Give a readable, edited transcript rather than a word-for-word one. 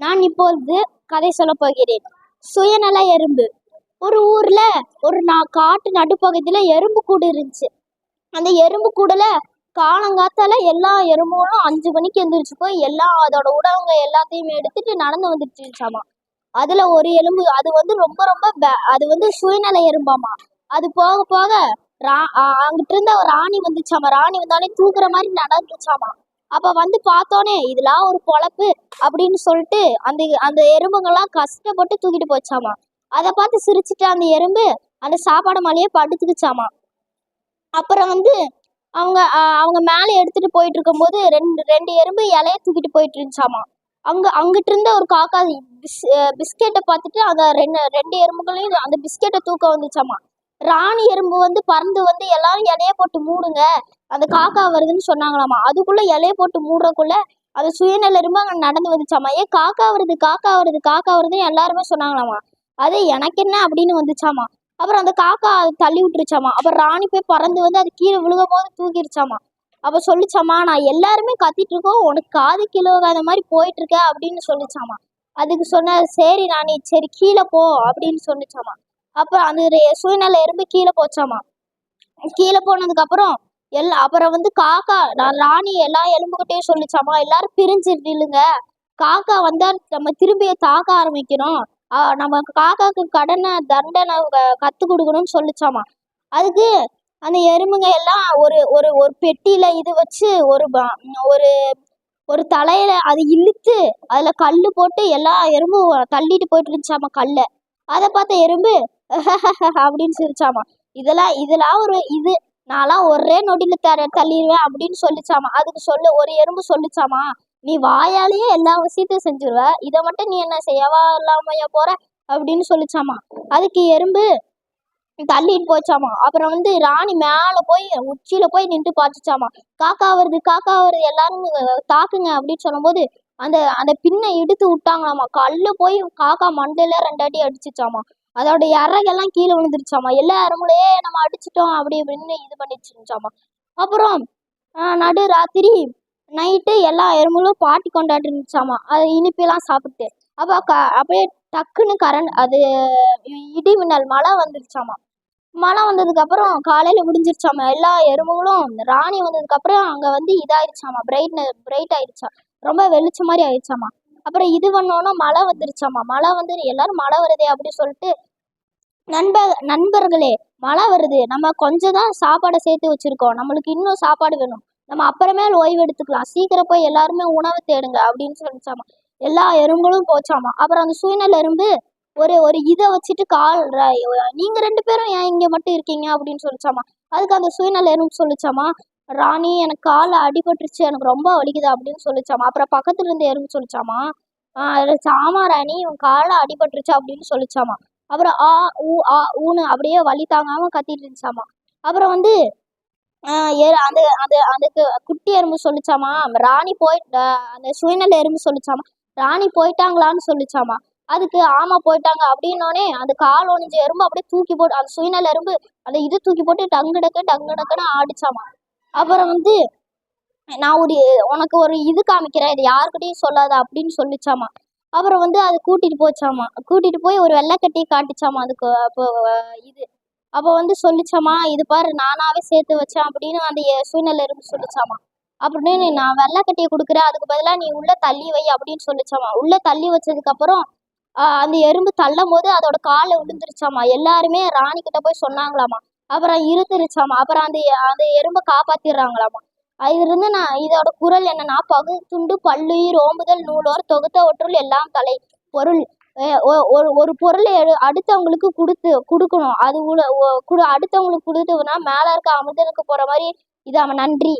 நான் இப்பொழுது கதை சொல்லப் போகிறேன். சுயநல எறும்பு. ஒரு ஊர்ல ஒரு காட்டு நடுப்பகுதியில எறும்பு கூடு இருந்துச்சு. அந்த எறும்பு கூடுல காலங்காத்தால எல்லா எறும்புகளும் 5 மணிக்கு எந்திரிச்சு போய் அதோட உணவுங்க எல்லாத்தையும் எடுத்துட்டு நடந்து வந்துட்டு இருந்துச்சாமா. அதுல ஒரு எலும்பு அது ரொம்ப ரொம்ப அது சுயநல எறும்பாமா. அது போக போக அங்கிட்டு இருந்த ஒரு ராணி வந்துச்சாமா. ராணி வந்தாலே தூக்குற மாதிரி நடந்துச்சாமா. அப்ப வந்து பார்த்தோன்னே இதெல்லாம் ஒரு பொழப்பு அப்படின்னு சொல்லிட்டு அந்த அந்த எறும்புங்கெல்லாம் கஷ்டப்பட்டு தூக்கிட்டு போச்சாமா. அதை பார்த்து சிரிச்சுட்டு அந்த எறும்பு அந்த சாப்பாடு மேலேயே படுத்துக்குச்சாமா. அப்புறம் அவங்க அவங்க மேலே எடுத்துட்டு போயிட்டு இருக்கும்போது ரெண்டு எறும்பு இலைய தூக்கிட்டு போயிட்டு இருந்துச்சாமா. அங்கிட்டு இருந்த ஒரு காக்கா பிஸ்கெட்டை பார்த்துட்டு அந்த ரெண்டு எறும்புகளையும் அந்த பிஸ்கெட்டை தூக்க வந்துச்சாமா. ராணி எறும்பு பறந்து எல்லாரும் இலைய போட்டு மூடுங்க, அந்த காக்கா வருதுன்னு சொன்னாங்களாமா. அதுக்குள்ள இலைய போட்டு மூடுறக்குள்ள அது சுயநல எறும்பு அங்க நடந்து வந்துச்சாமா. காக்கா வருது காக்கா வருது காக்கா வருதுன்னு எல்லாருமே சொன்னாங்களாமா. அது எனக்கு என்ன அப்படின்னு வந்துச்சாமா. அப்புறம் அந்த காக்கா தள்ளி விட்டுருச்சாமா. அப்புறம் ராணி போய் பறந்து அது கீழே விழுகும் போது தூக்கிருச்சாமா. அப்ப சொல்லிச்சாமா, நான் எல்லாருமே கத்திட்டு இருக்கோம், உனக்கு காது கிலோகாத மாதிரி போயிட்டு இருக்க அப்படின்னு சொல்லிச்சாமா. அதுக்கு சொன்ன சரி ராணி, சரி கீழே போ அப்படின்னு சொல்லிச்சாமா. அப்புறம் அந்த சுயநல எறும்பு கீழே போச்சாமா. கீழே போனதுக்கு அப்புறம் அப்புறம் காக்கா ராணி எல்லா எலும்புகிட்டையும் சொல்லிச்சாமா, எல்லாரும் பிரிஞ்சுட்டு இல்லைங்க, காக்கா வந்தா நம்ம திரும்பிய தாக்க ஆரம்பிக்கணும், நம்ம காக்காக்கு தண்டனை கத்து கொடுக்கணும்னு சொல்லிச்சாமா. அதுக்கு அந்த எறும்புங்க எல்லாம் ஒரு ஒரு ஒரு பெட்டியில இது வச்சு ஒரு ஒரு தலையில அது இழுத்து அதுல கல்லு போட்டு எல்லா எறும்பும் தள்ளிட்டு போயிட்டு இருந்துச்சாமா கல்ல. அதை பார்த்த எறும்பு அப்படின்னு சிரிச்சாமா. இதெல்லாம் ஒரு இது, நான்லாம் ஒரே நொடியில தள்ளிடுவேன் அப்படின்னு சொல்லிச்சாமா. அதுக்கு ஒரு எறும்பு சொல்லிச்சாமா, நீ வாயாலேயே எல்லா விஷயத்தையும் செஞ்சிருவ, இதை மட்டும் நீ என்ன செய்யவா இல்லாமையா போற அப்படின்னு சொல்லிச்சாமா. அதுக்கு எறும்பு தள்ளிட்டு போச்சாமா. அப்புறம் ராணி மேல போய் உச்சியில போய் நின்று பார்த்துச்சாமா. காக்கா வருது எல்லாரும் தாக்குங்க அப்படின்னு சொல்லும்போது அந்த அந்த பின்னை இழுத்து விட்டாங்களாமா. கல்லு போய் காக்கா மண்டையில 2 அடி அடிச்சுச்சாமா. அதோட இறகெல்லாம் கீழே விழுந்துருச்சாமா. எல்லா இறங்குலையே நம்ம அடிச்சிட்டோம் அப்படி இப்படின்னு இது பண்ணிட்டு இருந்துச்சாமா. அப்புறம் நடு ராத்திரி நைட்டு எல்லா எறும்புகளும் பாட்டி கொண்டாடி இருந்துச்சாமா. அது இனிப்பெல்லாம் சாப்பிட்டு அப்படியே டக்குன்னு அது இடி மின்னல் மழை வந்துருச்சாமா. மழை வந்ததுக்கு அப்புறம் காலையில முடிஞ்சிருச்சாமா. எல்லா எறும்புகளும் ராணி வந்ததுக்கு அப்புறம் அங்க இதாயிருச்சாமா, பிரைட் ஆயிடுச்சா, ரொம்ப வெளிச்சம் மாதிரி ஆயிடுச்சாமா. அப்புறம் இது பண்ணோன்னா மழை வந்துருச்சாமா. மழை எல்லாரும் மழை வருதே அப்படின்னு சொல்லிட்டு, நண்பர்களே மழை வருது, நம்ம கொஞ்சம் தான் சாப்பாடை சேர்த்து வச்சிருக்கோம், நம்மளுக்கு இன்னும் சாப்பாடு வேணும், நம்ம அப்புறமேல் ஓய்வு எடுத்துக்கலாம், சீக்கிரம் போய் எல்லாருமே உணவு தேடுங்க அப்படின்னு சொல்லிச்சாமா. எல்லா எறும்புகளும் போச்சாமா. அப்புறம் அந்த சுயநல எறும்பு ஒரு இதை வச்சுட்டு நீங்க 2 பேரும் ஏன் இங்க மட்டும் இருக்கீங்க அப்படின்னு சொல்லிச்சாமா. அதுக்கு அந்த சுயநல எறும்பு சொல்லிச்சாமா, ராணி எனக்கு கால அடிபட்டுருச்சு, எனக்கு ரொம்ப வலிக்குது அப்படின்னு சொல்லிச்சாமா. அப்புறம் பக்கத்துல இருந்து எறும்பு சொல்லிச்சாமா, ஆமா ராணி உன் கால அடிபட்டுருச்சு அப்படின்னு சொல்லிச்சாமா. அப்புறம் ஊன்னு அப்படியே வலி தாங்காம கத்திட்டு இருந்துச்சாமா. அப்புறம் அந்த அதுக்கு குட்டி எறும்பு சொல்லிச்சாமா, ராணி அந்த சுயநல எறும்பு சொல்லிச்சாமா, ராணி போயிட்டாங்களான்னு சொல்லிச்சாமா. அதுக்கு ஆமா போயிட்டாங்க அப்படின்னோடனே அந்த கால் ஒனிஞ்ச எறும்பு அப்படியே தூக்கி போட்டு, அந்த சுயநல எறும்பு அந்த இது தூக்கி போட்டு டங்கு டக்குன்னு ஆடிச்சாமா. அப்புறம் நான் உனக்கு ஒரு இது காமிக்கிறேன், இது யாருக்கிட்டையும் சொல்லாத அப்படின்னு சொல்லிச்சாமா. அப்புறம் அது கூட்டிட்டு போச்சாமா. கூட்டிட்டு போய் ஒரு வெள்ளைக்கட்டியை காட்டுச்சாமா. அதுக்கு அப்போ சொல்லிச்சாமா, இது பாரு நானாவே சேர்த்து வச்சேன் அப்படின்னு அந்த சுயநல எறும்பு சொல்லிச்சாமா. அப்படின்னு நான் வெள்ளைக்கட்டியை கொடுக்குறேன், அதுக்கு பதிலாக நீ உள்ள தள்ளி வை அப்படின்னு சொல்லிச்சாமா. உள்ள தள்ளி வச்சதுக்கு அப்புறம் அந்த எறும்பு தள்ளும் போது அதோட காலில் விழுந்துருச்சாமா. எல்லாருமே ராணி கிட்ட போய் சொன்னாங்களாமா. அப்புறம் இருந்துருச்சாமா. அப்புறம் அந்த அந்த எறும்பை காப்பாத்திடுறாங்களாமா. அதிலிருந்து இதோட குரல் என்னன்னா, துண்டு பல்லுயிர் ஓம்புதல் நூலோர் தொகுத்த ஒற்றுள் எல்லாம் தலை பொருள். ஒரு பொருளை அடுத்தவங்களுக்கு கொடுக்கணும், அது அடுத்தவங்களுக்கு கொடுத்தோம்னா மேல இருக்க அமுதனுக்கு போற மாதிரி இதாம. நன்றி.